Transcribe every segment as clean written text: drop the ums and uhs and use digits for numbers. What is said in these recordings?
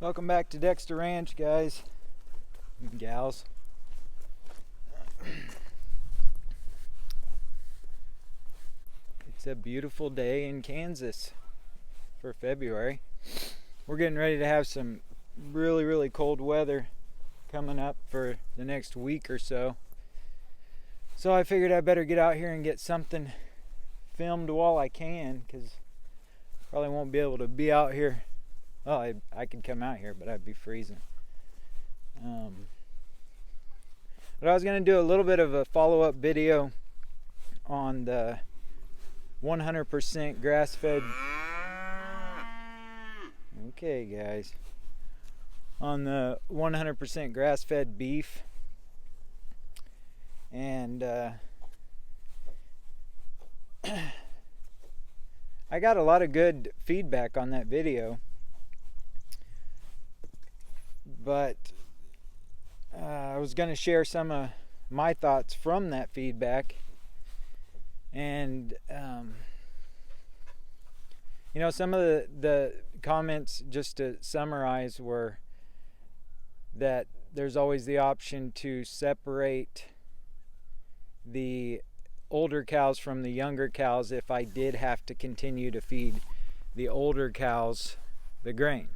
Welcome back to Dexter Ranch, guys and gals. It's a beautiful day in Kansas for February. We're getting ready to have some really cold weather coming up for the next week or so. So I figured I better get out here and get something filmed while I can, because probably won't be able to be out here. Well, I could come out here, but I'd be freezing. But I was going to do a little bit of a follow-up video on the 100% grass-fed. Okay, guys. On the 100% grass-fed beef. And I got a lot of good feedback on that video. But I was going to share some of my thoughts from that feedback. And some of the comments, just to summarize, were that there's always the option to separate the older cows from the younger cows if I did have to continue to feed the older cows the grain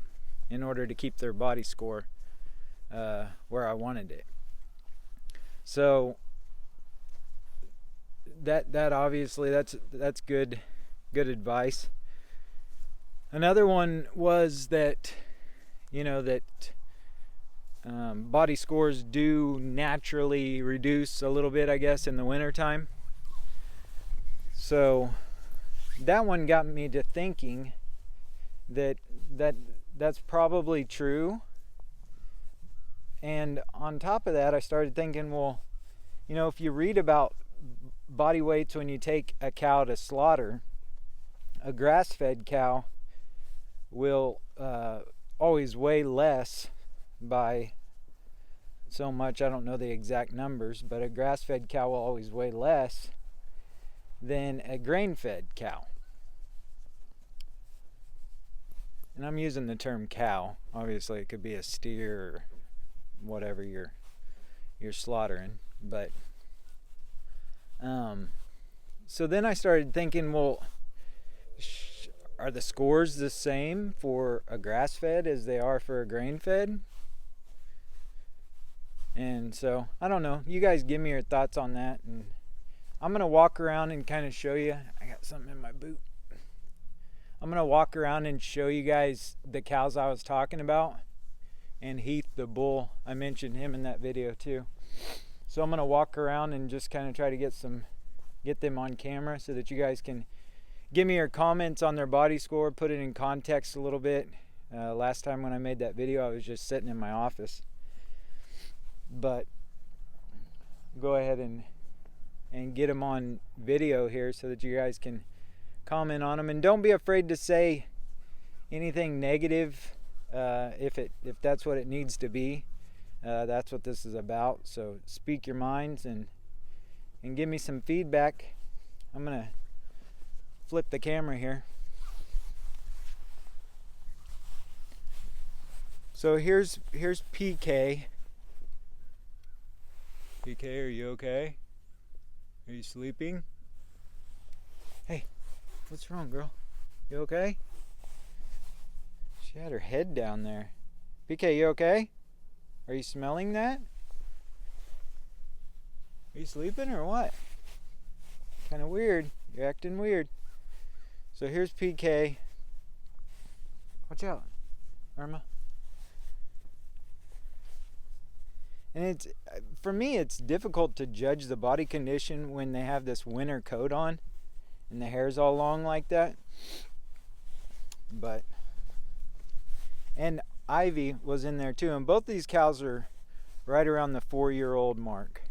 in order to keep their body score where I wanted it. So that obviously that's good advice. Another one was that body scores do naturally reduce a little bit, I guess, in the wintertime. So that one got me to thinking that's probably true. And on top of that, I started thinking, well, if you read about body weights when you take a cow to slaughter, a grass-fed cow will always weigh less by so much. I don't know the exact numbers, but a grass-fed cow will always weigh less than a grain-fed cow. And I'm using the term cow. Obviously, it could be a steer or whatever you're slaughtering. But so then I started thinking, well, are the scores the same for a grass-fed as they are for a grain-fed? And so I don't know. You guys give me your thoughts on that, and I'm gonna walk around and kind of show you. I got something in my boot. I'm gonna walk around and show you guys the cows I was talking about, and Heath the bull. I mentioned him in that video too. So I'm gonna walk around and just kind of try to get them on camera so that you guys can give me your comments on their body score, put it in context a little bit. Last time when I made that video, I was just sitting in my office. But go ahead and get them on video here so that you guys can comment on them. And don't be afraid to say anything negative if that's what it needs to be. That's what this is about. So speak your minds and give me some feedback. I'm gonna flip the camera here. So here's PK. PK, are you okay? Are you sleeping? Hey, what's wrong, girl? You okay? She had her head down there. PK, you okay? Are you smelling that? Are you sleeping or what? Kind of weird. You're acting weird. So here's PK. Watch out, Irma. And for me, it's difficult to judge the body condition when they have this winter coat on and the hair's all long like that. And Ivy was in there too, and both these cows are right around the 4-year-old mark.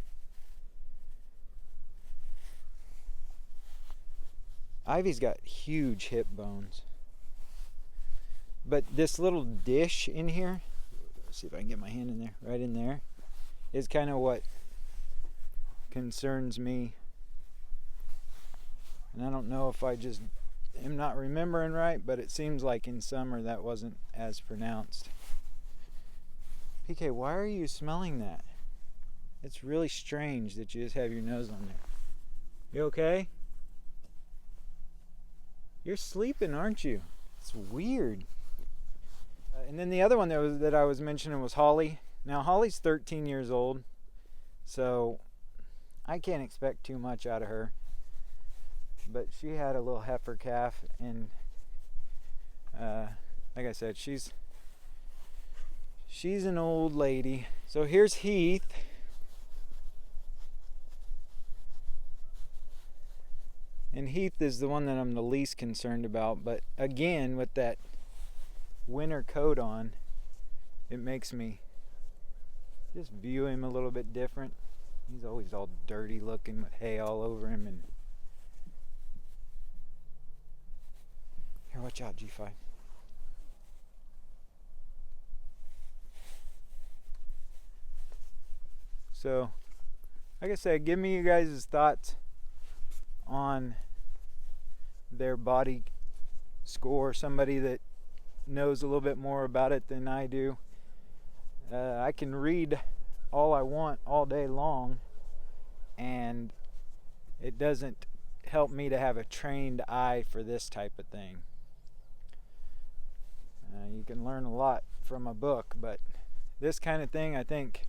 Ivy's got huge hip bones. But this little dish in here, let's see if I can get my hand in there, right in there, is kind of what concerns me. And I don't know if I just am not remembering right, but it seems like in summer that wasn't as pronounced. PK, why are you smelling that? It's really strange that you just have your nose on there. You okay? You're sleeping, aren't you? It's weird. And then the other one that I was mentioning was Holly. Now Holly's 13 years old, so I can't expect too much out of her. But she had a little heifer calf, and like I said, she's an old lady. So here's Heath. And Heath is the one that I'm the least concerned about, but again, with that winter coat on, it makes me just view him a little bit different. He's always all dirty looking with hay all over him. And here, watch out, G5. So, like I said, give me you guys' thoughts on their body score. Somebody that knows a little bit more about it than I do. I can read all I want all day long, and it doesn't help me to have a trained eye for this type of thing. You can learn a lot from a book, but this kind of thing, I think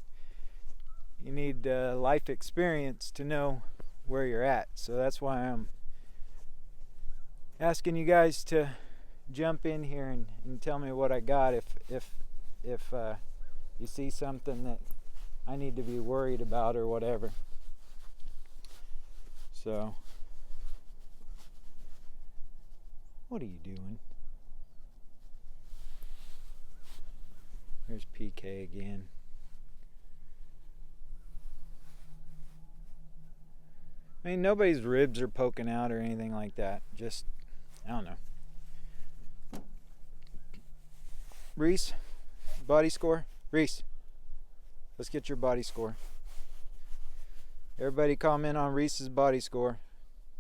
you need life experience to know where you're at. So that's why I'm asking you guys to jump in here and tell me what I got if you see something that I need to be worried about or whatever. So, what are you doing? There's PK again. I mean, nobody's ribs are poking out or anything like that. Just, I don't know. Reese, body score. Reese, let's get your body score. Everybody comment on Reese's body score.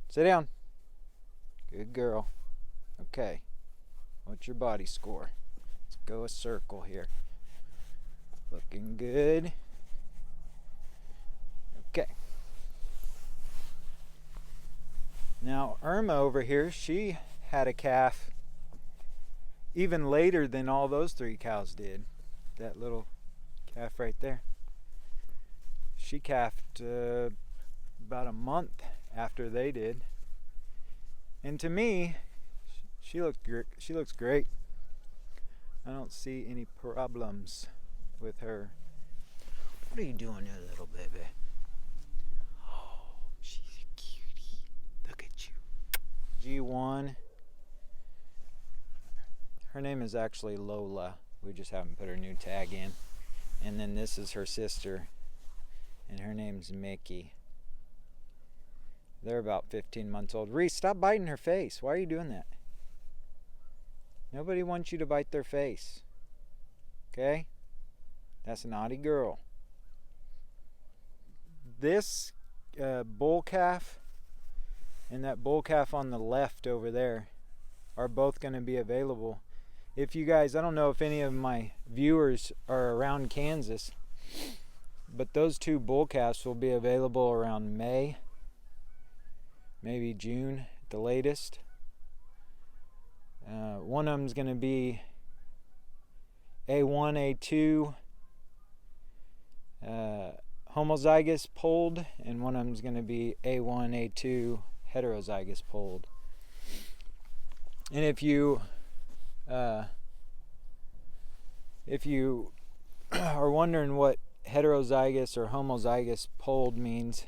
Sit down. Good girl. Okay. What's your body score? Let's go a circle here. Looking good. Okay. Now, Irma over here, she had a calf even later than all those three cows did. That little calf right there. She calved about a month after they did. And to me, she looks great. I don't see any problems with her. What are you doing there, little baby? Oh, she's a cutie. Look at you. G1. Her name is actually Lola. We just haven't put her new tag in. And then this is her sister, and her name's Mickey. They're about 15 months old. Reese, stop biting her face. Why are you doing that? Nobody wants you to bite their face. Okay? That's a naughty girl. This bull calf and that bull calf on the left over there are both going to be available. If you guys, I don't know if any of my viewers are around Kansas, but those two bull calves will be available around May, maybe June at the latest. One of them's going to be A1, A2 homozygous polled, and one of them's going to be A1, A2 heterozygous polled. And if you are wondering what heterozygous or homozygous polled means,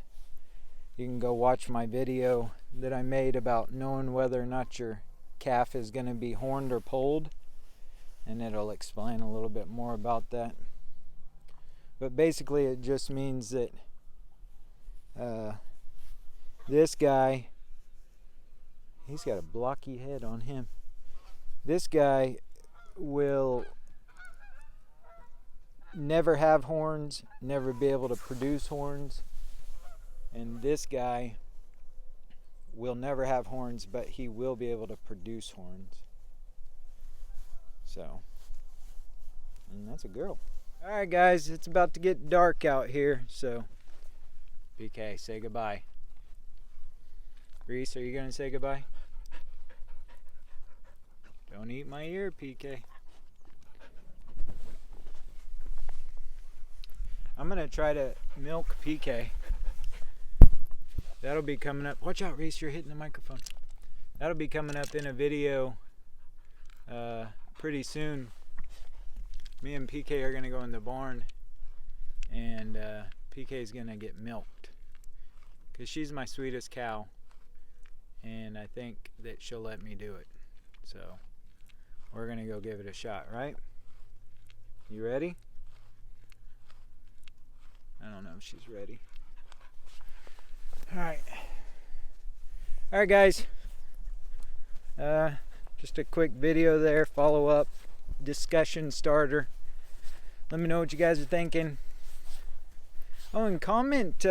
you can go watch my video that I made about knowing whether or not your calf is going to be horned or polled, and it'll explain a little bit more about that. But basically it just means that this guy, he's got a blocky head on him. This guy will never have horns, never be able to produce horns. And this guy will never have horns, but he will be able to produce horns. So, and that's a girl. Alright guys, it's about to get dark out here, so PK, say goodbye. Reese, are you gonna say goodbye? Don't eat my ear, PK. I'm gonna try to milk PK. That'll be coming up. Watch out, Reese, you're hitting the microphone. That'll be coming up in a video pretty soon. Me and PK are gonna go in the barn, and PK is gonna get milked because she's my sweetest cow, and I think that she'll let me do it. So we're gonna go give it a shot, right? You ready? I don't know if she's ready. Alright, guys, just a quick video there, follow up discussion starter. Let me know what you guys are thinking. Oh, and comment,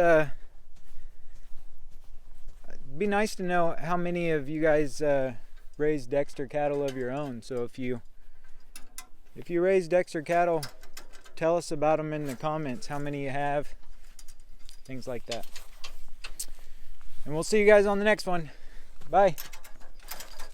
be nice to know how many of you guys raise Dexter cattle of your own. So if you raise Dexter cattle, tell us about them in the comments, how many you have, things like that. And we'll see you guys on the next one. Bye.